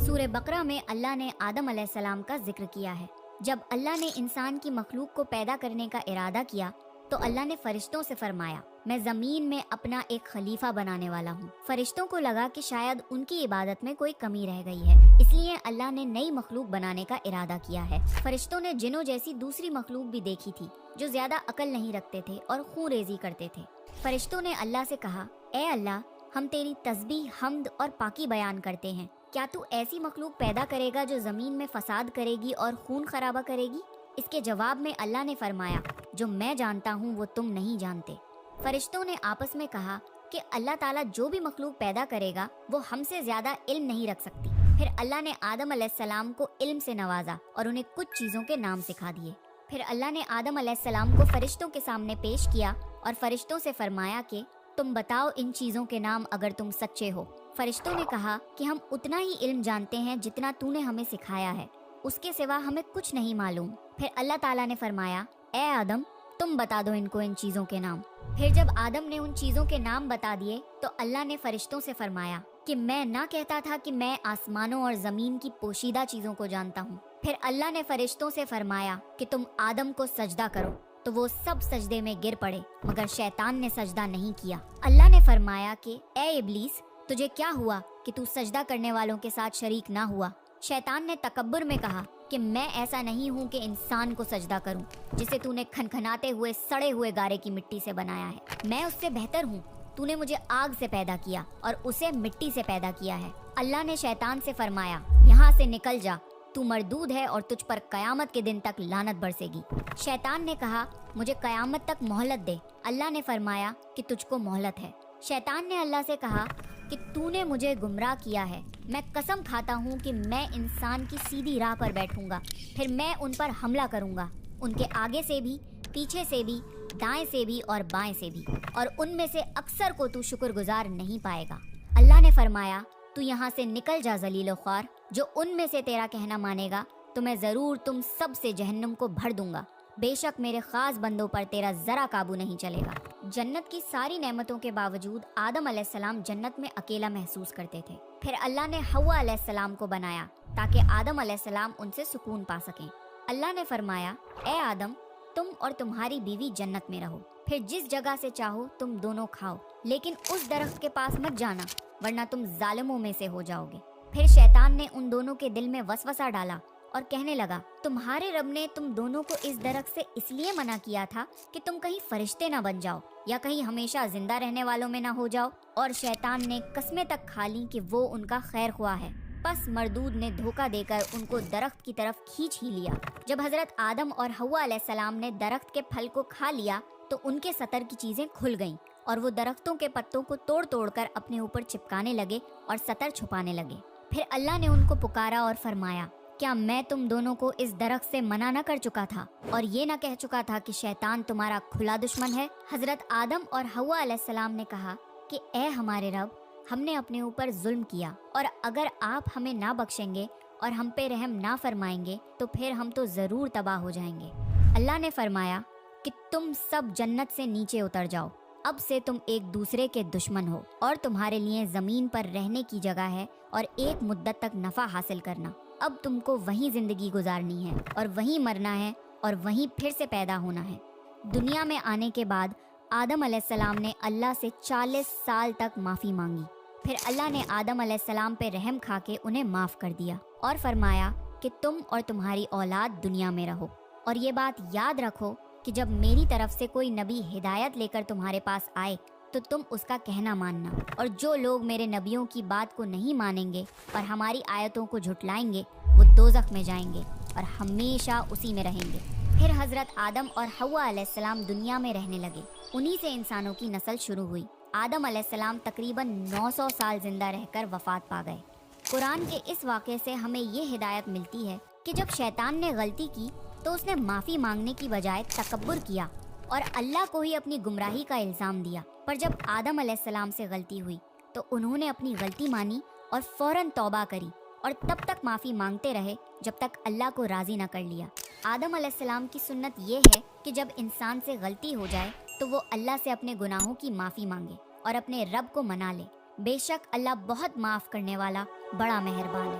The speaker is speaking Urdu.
سورہ بقرہ میں اللہ نے آدم علیہ السلام کا ذکر کیا ہے۔ جب اللہ نے انسان کی مخلوق کو پیدا کرنے کا ارادہ کیا تو اللہ نے فرشتوں سے فرمایا، میں زمین میں اپنا ایک خلیفہ بنانے والا ہوں۔ فرشتوں کو لگا کہ شاید ان کی عبادت میں کوئی کمی رہ گئی ہے، اس لیے اللہ نے نئی مخلوق بنانے کا ارادہ کیا ہے۔ فرشتوں نے جنوں جیسی دوسری مخلوق بھی دیکھی تھی جو زیادہ عقل نہیں رکھتے تھے اور خون ریزی کرتے تھے۔ فرشتوں نے اللہ سے کہا، اے اللہ، ہم تیری تسبیح، حمد اور پاکی بیان کرتے ہیں، کیا تو ایسی مخلوق پیدا کرے گا جو زمین میں فساد کرے گی اور خون خرابہ کرے گی؟ اس کے جواب میں اللہ نے فرمایا، جو میں جانتا ہوں وہ تم نہیں جانتے۔ فرشتوں نے آپس میں کہا کہ اللہ تعالیٰ جو بھی مخلوق پیدا کرے گا وہ ہم سے زیادہ علم نہیں رکھ سکتی۔ پھر اللہ نے آدم علیہ السلام کو علم سے نوازا اور انہیں کچھ چیزوں کے نام سکھا دیے۔ پھر اللہ نے آدم علیہ السلام کو فرشتوں کے سامنے پیش کیا اور فرشتوں سے فرمایا کہ تم بتاؤ ان چیزوں کے نام اگر تم سچے ہو۔ فرشتوں نے کہا کہ ہم اتنا ہی علم جانتے ہیں جتنا تو نے ہمیں سکھایا ہے، اس کے سوا ہمیں کچھ نہیں معلوم۔ پھر اللہ تعالیٰ نے فرمایا، اے آدم، تم بتا دو ان کو ان چیزوں کے نام۔ پھر جب آدم نے ان چیزوں کے نام بتا دیے تو اللہ نے فرشتوں سے فرمایا کہ میں نہ کہتا تھا کہ میں آسمانوں اور زمین کی پوشیدہ چیزوں کو جانتا ہوں۔ پھر اللہ نے فرشتوں سے فرمایا کہ تم آدم کو سجدہ کرو، تو وہ سب سجدے میں گر پڑے مگر شیطان نے سجدہ نہیں کیا۔ اللہ نے فرمایا کہ اے ابلیس، تجھے کیا ہوا کہ تو سجدہ کرنے والوں کے ساتھ شریک نہ ہوا؟ شیطان نے تکبر میں کہا کہ میں ایسا نہیں ہوں کہ انسان کو سجدہ کروں جسے تو نے کھنکھناتے ہوئے سڑے ہوئے گارے کی مٹی سے بنایا ہے۔ میں اس سے بہتر ہوں، تو نے مجھے آگ سے پیدا کیا اور اسے مٹی سے پیدا کیا ہے۔ اللہ نے شیطان سے فرمایا، یہاں سے نکل جا، تو مردود ہے اور تجھ پر قیامت کے دن تک لعنت برسے گی۔ شیطان نے کہا، مجھے قیامت تک مہلت دے۔ اللہ نے فرمایا کہ تجھ کو مہلت ہے۔ شیطان نے اللہ سے کہا کہ تو نے مجھے گمراہ کیا ہے، میں قسم کھاتا ہوں کہ میں انسان کی سیدھی راہ پر بیٹھوں گا، پھر میں ان پر حملہ کروں گا، ان کے آگے سے بھی، پیچھے سے بھی، دائیں سے بھی اور بائیں سے بھی، اور ان میں سے اکثر کو تو شکر گزار نہیں پائے گا۔ اللہ نے فرمایا، تو یہاں سے نکل جا ذلیل و خوار، جو ان میں سے تیرا کہنا مانے گا تو میں ضرور تم سب سے جہنم کو بھر دوں گا، بے شک میرے خاص بندوں پر تیرا ذرا قابو نہیں چلے گا۔ جنت کی ساری نعمتوں کے باوجود آدم علیہ السلام جنت میں اکیلا محسوس کرتے تھے۔ پھر اللہ نے حوا علیہ السلام کو بنایا تاکہ آدم علیہ السلام ان سے سکون پا سکیں۔ اللہ نے فرمایا، اے آدم، تم اور تمہاری بیوی جنت میں رہو، پھر جس جگہ سے چاہو تم دونوں کھاؤ، لیکن اس درخت کے پاس مت جانا ورنہ تم ظالموں میں سے ہو جاؤ گے۔ پھر شیطان نے ان دونوں کے دل میں وسوسہ ڈالا اور کہنے لگا، تمہارے رب نے تم دونوں کو اس درخت سے اس لیے منع کیا تھا کہ تم کہیں فرشتے نہ بن جاؤ یا کہیں ہمیشہ زندہ رہنے والوں میں نہ ہو جاؤ۔ اور شیطان نے قسمیں تک کھا لیں کہ وہ ان کا خیر خواہ ہے، پس مردود نے دھوکہ دے کر ان کو درخت کی طرف کھینچ ہی لیا۔ جب حضرت آدم اور حوا علیہ السلام نے درخت کے پھل کو کھا لیا تو ان کے سطر کی چیزیں کھل گئیں اور وہ درختوں کے پتوں کو توڑ توڑ کر اپنے اوپر چپکانے لگے اور سطر چھپانے لگے۔ پھر اللہ نے ان کو پکارا اور فرمایا، کیا میں تم دونوں کو اس درخت سے منع نہ کر چکا تھا اور یہ نہ کہہ چکا تھا کہ شیطان تمہارا کھلا دشمن ہے؟ حضرت آدم اور حوا علیہ السلام نے کہا کہ اے ہمارے رب، ہم نے اپنے اوپر ظلم کیا، اور اگر آپ ہمیں نہ بخشیں گے اور ہم پہ رحم نہ فرمائیں گے تو پھر ہم تو ضرور تباہ ہو جائیں گے۔ اللہ نے فرمایا کہ تم سب جنت سے نیچے اتر جاؤ، اب سے تم ایک دوسرے کے دشمن ہو، اور تمہارے لیے زمین پر رہنے کی جگہ ہے اور ایک مدت تک نفع حاصل کرنا۔ اب تم کو وہیں زندگی گزارنی ہے اور وہیں مرنا ہے اور وہیں پھر سے پیدا ہونا ہے۔ دنیا میں آنے کے بعد آدم علیہ السلام نے اللہ سے 40 سال تک معافی مانگی۔ پھر اللہ نے آدم علیہ السلام پہ رحم کھا کے انہیں معاف کر دیا اور فرمایا کہ تم اور تمہاری اولاد دنیا میں رہو، اور یہ بات یاد رکھو کہ جب میری طرف سے کوئی نبی ہدایت لے کر تمہارے پاس آئے تو تم اس کا کہنا ماننا، اور جو لوگ میرے نبیوں کی بات کو نہیں مانیں گے اور ہماری آیتوں کو جھٹلائیں گے وہ دوزخ میں جائیں گے اور ہمیشہ اسی میں رہیں گے۔ پھر حضرت آدم اور حوا علیہ السلام دنیا میں رہنے لگے، انہی سے انسانوں کی نسل شروع ہوئی۔ آدم علیہ السلام تقریباً 900 سال زندہ رہ کر وفات پا گئے۔ قرآن کے اس واقعے سے ہمیں یہ ہدایت ملتی ہے کہ جب شیطان نے غلطی کی تو اس نے معافی مانگنے کی بجائے تکبر کیا اور اللہ کو ہی اپنی گمراہی کا الزام دیا۔ پر جب آدم علیہ السلام سے غلطی ہوئی تو انہوں نے اپنی غلطی مانی اور فوراً توبہ کری، اور تب تک معافی مانگتے رہے جب تک اللہ کو راضی نہ کر لیا۔ آدم علیہ السلام کی سنت یہ ہے کہ جب انسان سے غلطی ہو جائے تو وہ اللہ سے اپنے گناہوں کی معافی مانگے اور اپنے رب کو منا لے۔ بے شک اللہ بہت معاف کرنے والا، بڑا مہربان ہے۔